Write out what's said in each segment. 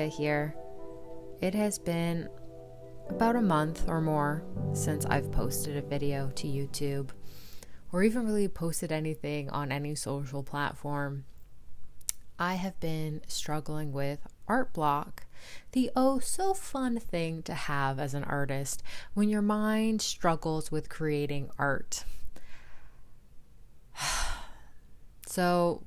here. It has been about a month or more since I've posted a video to YouTube or even really posted anything on any social platform. I have been struggling with art block, the oh so fun thing to have as an artist when your mind struggles with creating art. So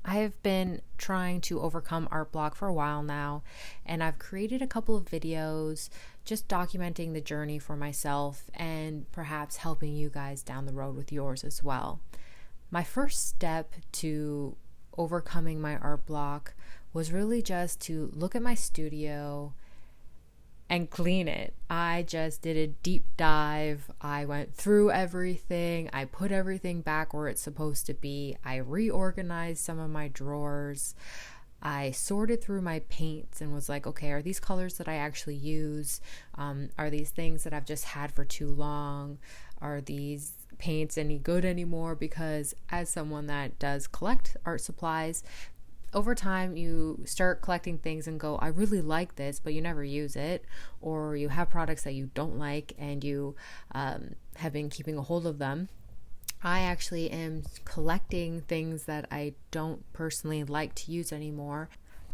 I have been trying to overcome art block for a while now, and I've created a couple of videos just documenting the journey for myself and perhaps helping you guys down the road with yours as well. My first step to overcoming my art block was really just to look at my studio and clean it. I just did a deep dive. I went through everything. I put everything back where it's supposed to be. I reorganized some of my drawers. I sorted through my paints and was like, okay, are these colors that I actually use? Are these things that I've just had for too long? Are these paints any good anymore? Because as someone that does collect art supplies, over time you start collecting things and go, I really like this, but you never use it, or you have products that you don't like and you have been keeping a hold of them. I actually am collecting things that I don't personally like to use anymore.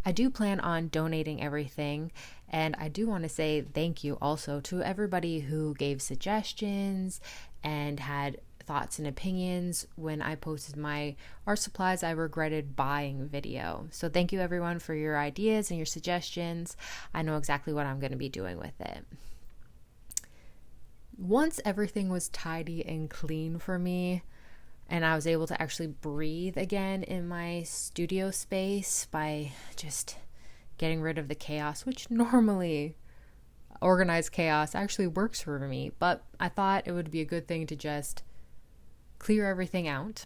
I do plan on donating everything, and I do want to say thank you also to everybody who gave suggestions and had thoughts and opinions when I posted my art supplies I regretted buying video. So thank you everyone for your ideas and your suggestions. I know exactly what I'm going to be doing with it. Once everything was tidy and clean for me, and I was able to actually breathe again in my studio space by just getting rid of the chaos, which normally organized chaos actually works for me, but I thought it would be a good thing to just clear everything out.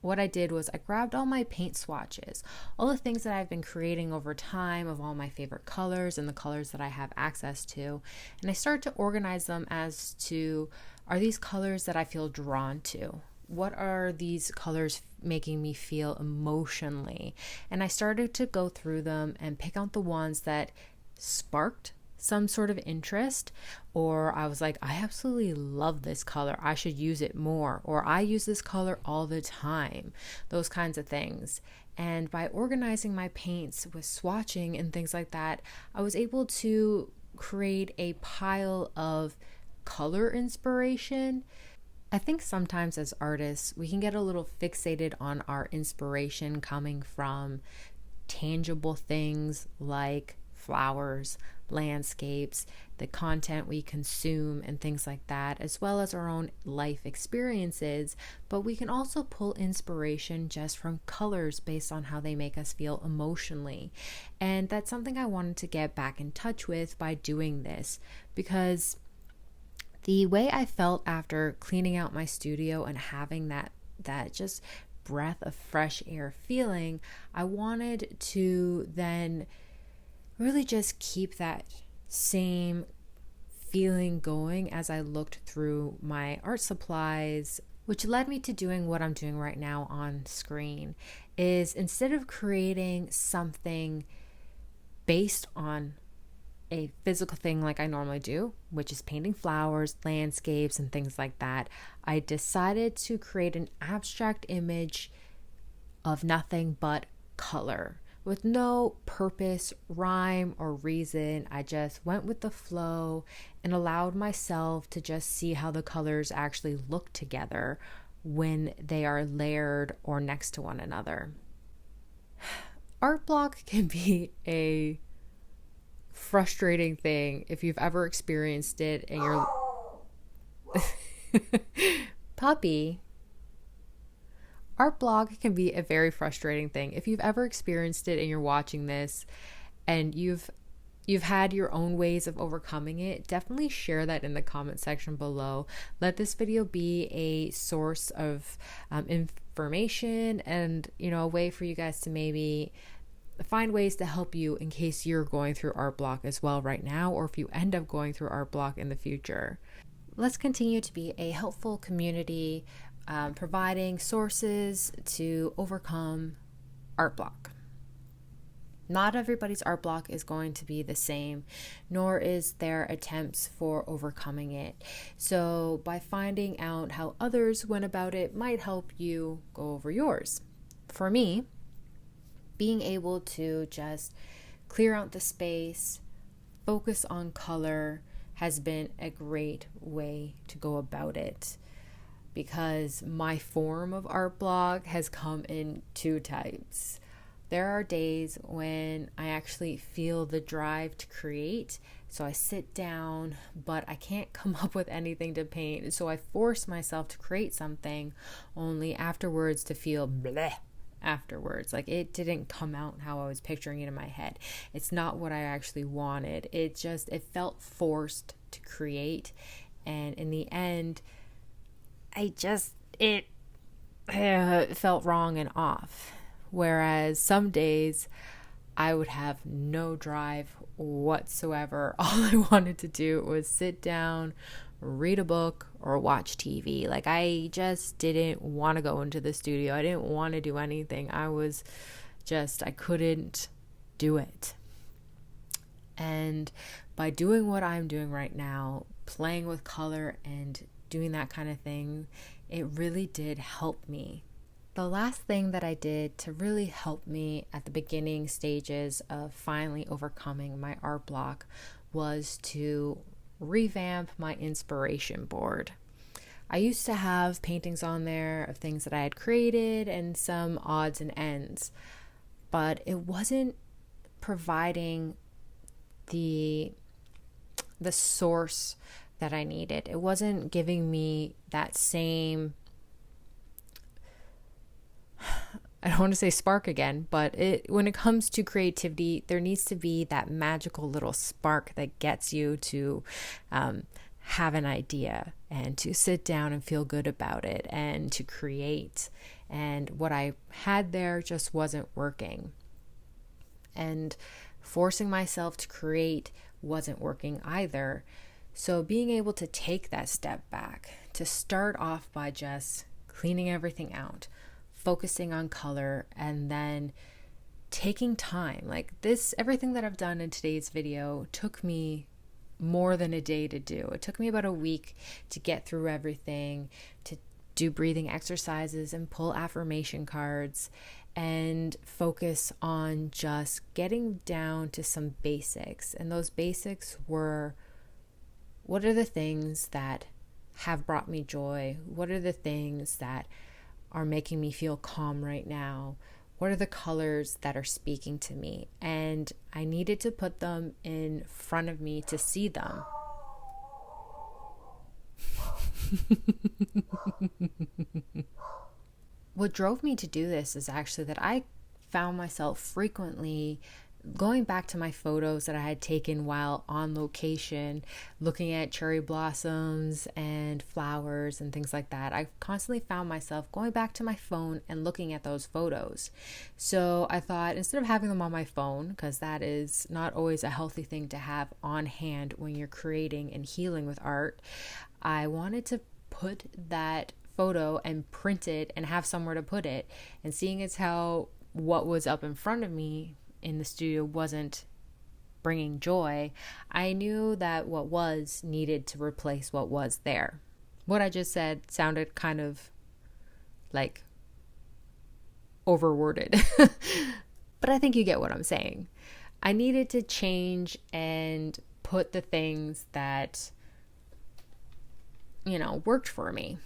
What I did was I grabbed all my paint swatches, all the things that I've been creating over time of all my favorite colors and the colors that I have access to, and I started to organize them as to, are these colors that I feel drawn to? What are these colors making me feel emotionally? And I started to go through them and pick out the ones that sparked some sort of interest, or I was like, I absolutely love this color, I should use it more, or I use this color all the time, those kinds of things. And by organizing my paints with swatching and things like that, I was able to create a pile of color inspiration. I think sometimes as artists, we can get a little fixated on our inspiration coming from tangible things like flowers, landscapes, the content we consume and things like that, as well as our own life experiences, but we can also pull inspiration just from colors based on how they make us feel emotionally. And that's something I wanted to get back in touch with by doing this, because the way I felt after cleaning out my studio and having that just breath of fresh air feeling, I wanted to then really just keep that same feeling going as I looked through my art supplies, which led me to doing what I'm doing right now on screen. Is instead of creating something based on a physical thing like I normally do, which is painting flowers, landscapes, and things like that, I decided to create an abstract image of nothing but color. With no purpose, rhyme, or reason. I just went with the flow and allowed myself to just see how the colors actually look together when they are layered or next to one another. Art block can be a frustrating thing if you've ever experienced it and you're puppy. Art block can be a very frustrating thing. If you've ever experienced it and you're watching this and you've had your own ways of overcoming it, definitely share that in the comment section below. Let this video be a source of information and, a way for you guys to maybe find ways to help you in case you're going through art block as well right now, or if you end up going through art block in the future. Let's continue to be a helpful community, providing sources to overcome art block. Not everybody's art block is going to be the same, nor is their attempts for overcoming it. So by finding out how others went about it might help you go over yours. For me, being able to just clear out the space, focus on color has been a great way to go about it, because my form of art block has come in two types. There are days when I actually feel the drive to create, so I sit down, but I can't come up with anything to paint, so I force myself to create something, only afterwards to feel bleh afterwards. Like it didn't come out how I was picturing it in my head. It's not what I actually wanted. It felt forced to create, and in the end, it felt wrong and off. Whereas some days I would have no drive whatsoever. All I wanted to do was sit down, read a book, or watch TV. Like I just didn't want to go into the studio. I didn't want to do anything. I couldn't do it. And by doing what I'm doing right now, playing with color and doing that kind of thing, it really did help me. The last thing that I did to really help me at the beginning stages of finally overcoming my art block was to revamp my inspiration board. I used to have paintings on there of things that I had created and some odds and ends, but it wasn't providing the source that I needed. It wasn't giving me that same, I don't want to say spark again, but when it comes to creativity, there needs to be that magical little spark that gets you to have an idea and to sit down and feel good about it and to create. And what I had there just wasn't working. And forcing myself to create wasn't working either. So being able to take that step back, to start off by just cleaning everything out, focusing on color, and then taking time. Like this, everything that I've done in today's video took me more than a day to do. It took me about a week to get through everything, to do breathing exercises and pull affirmation cards and focus on just getting down to some basics. And those basics were, what are the things that have brought me joy? What are the things that are making me feel calm right now? What are the colors that are speaking to me? And I needed to put them in front of me to see them. What drove me to do this is actually that I found myself frequently going back to my photos that I had taken while on location, looking at cherry blossoms and flowers and things like that. I constantly found myself going back to my phone and looking at those photos. So I thought, instead of having them on my phone, because that is not always a healthy thing to have on hand when you're creating and healing with art, I wanted to put that photo and print it and have somewhere to put it. And seeing as how what was up in front of me in the studio wasn't bringing joy, I knew that what was needed to replace what was there. What I just said sounded kind of like overworded, but I think you get what I'm saying. I needed to change and put the things that, worked for me.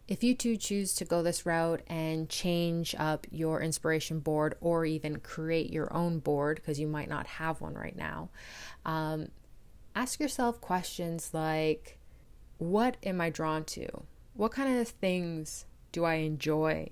If you too choose to go this route and change up your inspiration board or even create your own board, because you might not have one right now, ask yourself questions like, what am I drawn to? What kind of things do I enjoy?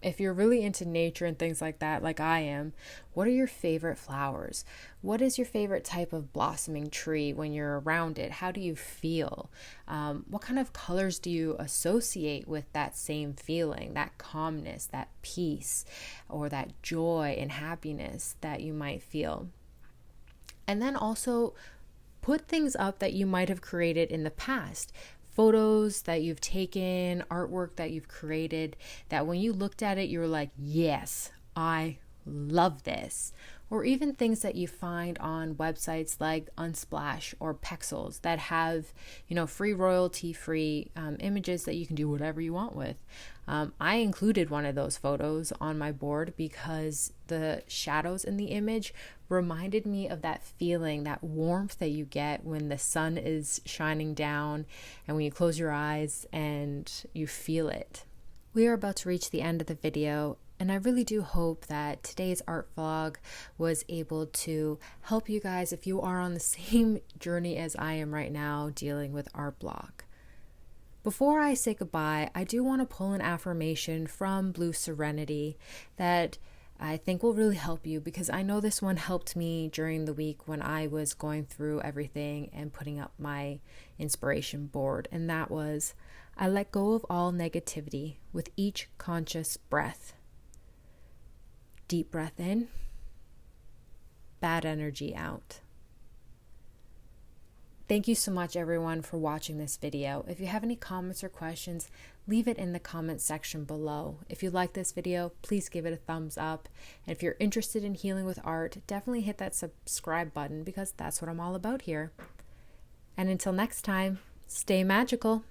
If you're really into nature and things like that, like I am, what are your favorite flowers? What is your favorite type of blossoming tree when you're around it? How do you feel? What kind of colors do you associate with that same feeling, that calmness, that peace, or that joy and happiness that you might feel? And then also put things up that you might have created in the past. Photos that you've taken, artwork that you've created, that when you looked at it, you were like, yes, I love this. or even things that you find on websites like Unsplash or Pexels that have, free royalty-free images that you can do whatever you want with. I included one of those photos on my board because the shadows in the image reminded me of that feeling, that warmth that you get when the sun is shining down and when you close your eyes and you feel it. We are about to reach the end of the video, and I really do hope that today's art vlog was able to help you guys if you are on the same journey as I am right now dealing with art block. Before I say goodbye, I do want to pull an affirmation from Blue Serenity that I think will really help you, because I know this one helped me during the week when I was going through everything and putting up my inspiration board. And that was, I let go of all negativity with each conscious breath. Deep breath in, bad energy out. Thank you so much, everyone, for watching this video. If you have any comments or questions, leave it in the comment section below. If you like this video, please give it a thumbs up. And if you're interested in healing with art, definitely hit that subscribe button, because that's what I'm all about here. And until next time, stay magical.